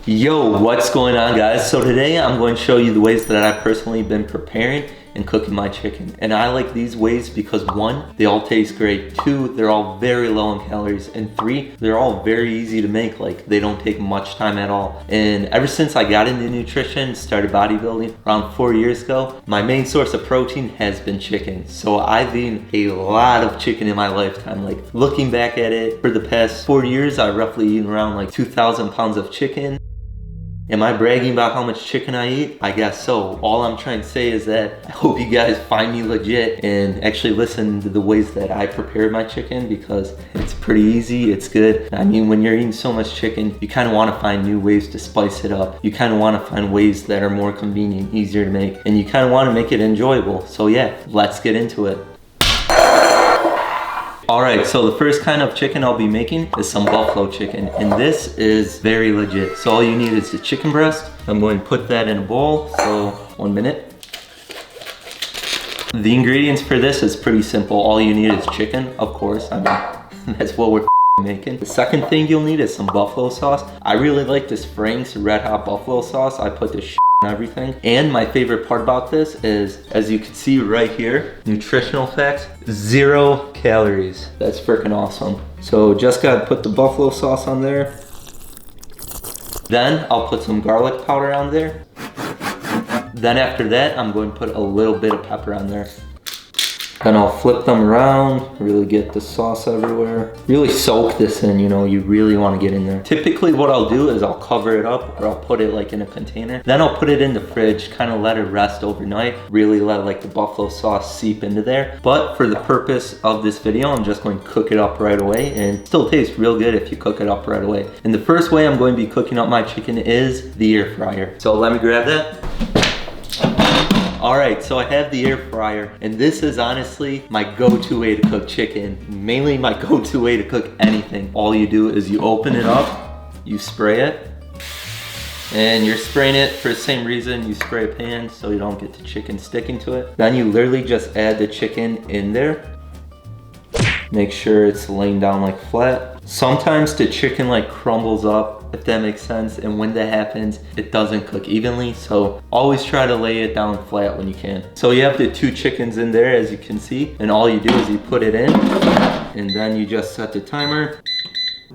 Yo, what's going on, guys? So today I'm going to show you the ways that I've personally been preparing and cooking my chicken. And I like these ways because 1, they all taste great. 2, they're all very low in calories. And 3, they're all very easy to make. Like, they don't take much time at all. And ever since I got into nutrition, started bodybuilding around 4 years ago, my main source of protein has been chicken. So I've eaten a lot of chicken in my lifetime. Like, looking back at it, for the past 4 years, I've roughly eaten around like 2,000 pounds of chicken. Am I bragging about how much chicken I eat? I guess so. All I'm trying to say is that I hope you guys find me legit and actually listen to the ways that I prepare my chicken, because it's pretty easy, it's good. I mean, when you're eating so much chicken, you kind of want to find new ways to spice it up. You kind of want to find ways that are more convenient, easier to make, and you kind of want to make it enjoyable. So yeah, let's get into it. Alright, so the first kind of chicken I'll be making is some buffalo chicken, and this is very legit. So all you need is the chicken breast. I'm going to put that in a bowl, so 1 minute. The ingredients for this is pretty simple. All you need is chicken, of course. I mean, that's what we're making. The second thing you'll need is some buffalo sauce. I really like this Frank's Red Hot Buffalo sauce. I put this and everything. And my favorite part about this is, as you can see right here, nutritional facts, 0 calories. That's freaking awesome. So just gotta put the buffalo sauce on there. Then I'll put some garlic powder on there. Then after that, I'm going to put a little bit of pepper on there. Then I'll flip them around, really get the sauce everywhere. Really soak this in, you know, you really want to get in there. Typically what I'll do is I'll cover it up, or I'll put it like in a container. Then I'll put it in the fridge, kind of let it rest overnight. Really let like the buffalo sauce seep into there. But for the purpose of this video, I'm just going to cook it up right away, and it still tastes real good if you cook it up right away. And the first way I'm going to be cooking up my chicken is the air fryer. So let me grab that. Alright, so I have the air fryer, and this is honestly my go-to way to cook chicken. Mainly my go-to way to cook anything. All you do is you open it up, you spray it, and you're spraying it for the same reason you spray a pan, so you don't get the chicken sticking to it. Then you literally just add the chicken in there. Make sure it's laying down like flat. Sometimes the chicken like crumbles up, if that makes sense, and when that happens, it doesn't cook evenly, so always try to lay it down flat when you can. So you have the 2 chickens in there, as you can see, and all you do is you put it in, and then you just set the timer.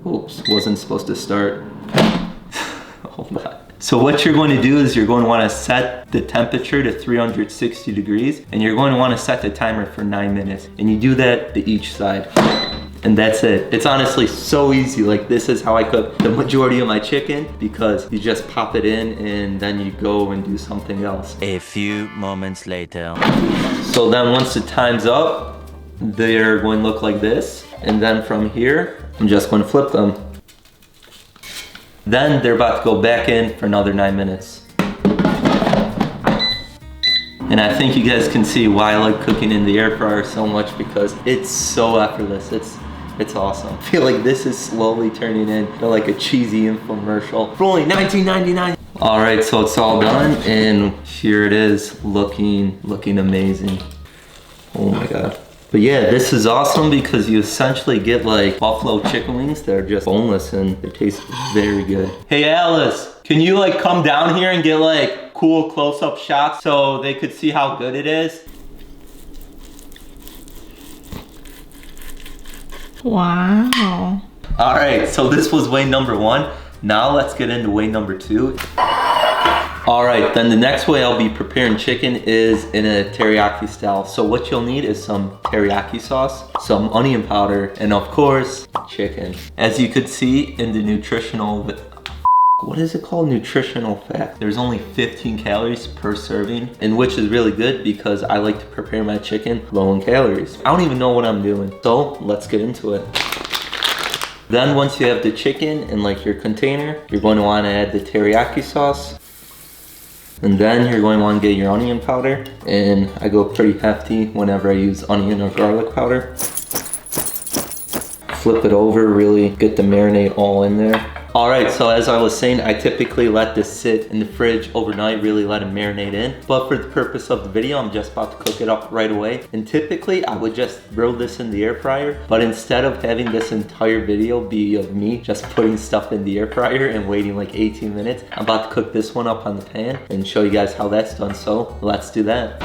Oops, wasn't supposed to start. Hold on. So what you're going to do is you're going to want to set the temperature to 360 degrees, and you're going to want to set the timer for 9 minutes, and you do that to each side. And that's it. It's honestly so easy. Like, this is how I cook the majority of my chicken, because you just pop it in and then you go and do something else. A few moments later. So then once the time's up, they're going to look like this. And then from here, I'm just going to flip them. Then they're about to go back in for another 9 minutes. And I think you guys can see why I like cooking in the air fryer so much, because it's so effortless. It's awesome. I feel like this is slowly turning into like a cheesy infomercial for only $19.99. All right, so it's all done, and here it is, looking amazing. Oh my God. But yeah, this is awesome because you essentially get like buffalo chicken wings that are just boneless, and they taste very good. Hey Alice, can you like come down here and get like cool close-up shots so they could see how good it is? Wow. All right, so this was way number 1. Now let's get into way number 2. All right, then the next way I'll be preparing chicken is in a teriyaki style. So what you'll need is some teriyaki sauce, some onion powder, and of course, chicken. As you could see in the nutritional, what is it called? Nutritional fact. There's only 15 calories per serving, and which is really good because I like to prepare my chicken low in calories. I don't even know what I'm doing. So let's get into it. Then once you have the chicken in like your container, you're going to want to add the teriyaki sauce. And then you're going to want to get your onion powder. And I go pretty hefty whenever I use onion or garlic powder. Flip it over, really get the marinade all in there. All right, so as I was saying, I typically let this sit in the fridge overnight, really let it marinate in. But for the purpose of the video, I'm just about to cook it up right away. And typically I would just throw this in the air fryer, but instead of having this entire video be of me just putting stuff in the air fryer and waiting like 18 minutes, I'm about to cook this one up on the pan and show you guys how that's done. So let's do that.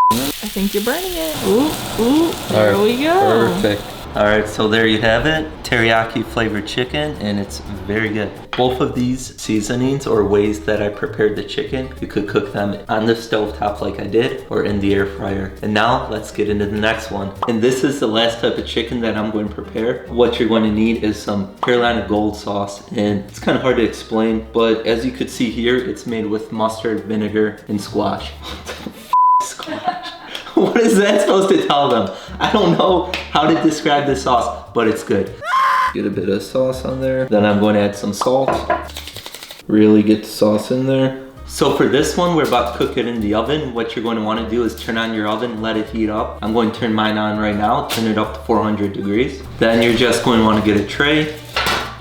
I think you're burning it. Ooh, there we go. Perfect. All right, so there you have it. Teriyaki flavored chicken, and it's very good. Both of these seasonings or ways that I prepared the chicken, you could cook them on the stovetop like I did, or in the air fryer. And now let's get into the next one. And this is the last type of chicken that I'm going to prepare. What you're going to need is some Carolina Gold sauce, and it's kind of hard to explain, but as you could see here, it's made with mustard, vinegar, and squash. Squash. What is that supposed to tell them? I don't know how to describe this sauce, but it's good. Get a bit of sauce on there. Then I'm going to add some salt. Really get the sauce in there. So for this one, we're about to cook it in the oven. What you're going to want to do is turn on your oven, let it heat up. I'm going to turn mine on right now, turn it up to 400 degrees. Then you're just going to want to get a tray,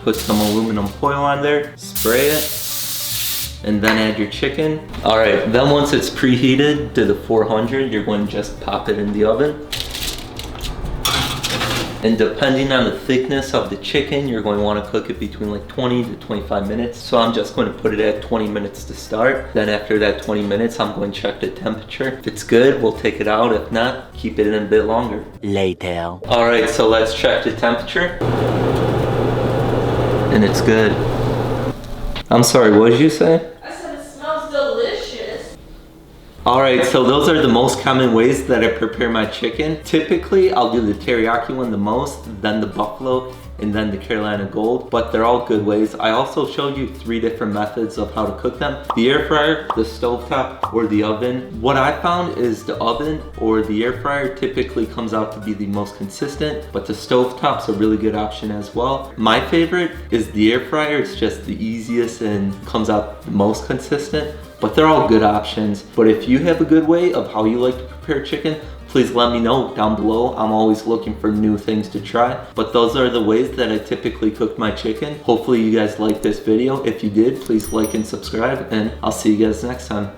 put some aluminum foil on there, spray it, and then add your chicken. All right, then once it's preheated to the 400, you're going to just pop it in the oven. And depending on the thickness of the chicken, you're going to want to cook it between like 20 to 25 minutes. So I'm just going to put it at 20 minutes to start. Then after that 20 minutes, I'm going to check the temperature. If it's good, we'll take it out. If not, keep it in a bit longer. Later. All right, so let's check the temperature. And it's good. I'm sorry, what did you say? I said it smells delicious. All right, so those are the most common ways that I prepare my chicken. Typically, I'll do the teriyaki one the most, then the buffalo, and then the Carolina Gold, but they're all good ways. I also showed you 3 different methods of how to cook them: the air fryer, the stovetop, or the oven. What I found is the oven or the air fryer typically comes out to be the most consistent, but the stovetop's a really good option as well. My favorite is the air fryer. It's just the easiest and comes out the most consistent, but they're all good options. But if you have a good way of how you like to prepare chicken, please let me know down below. I'm always looking for new things to try. But those are the ways that I typically cook my chicken. Hopefully you guys liked this video. If you did, please like and subscribe, and I'll see you guys next time.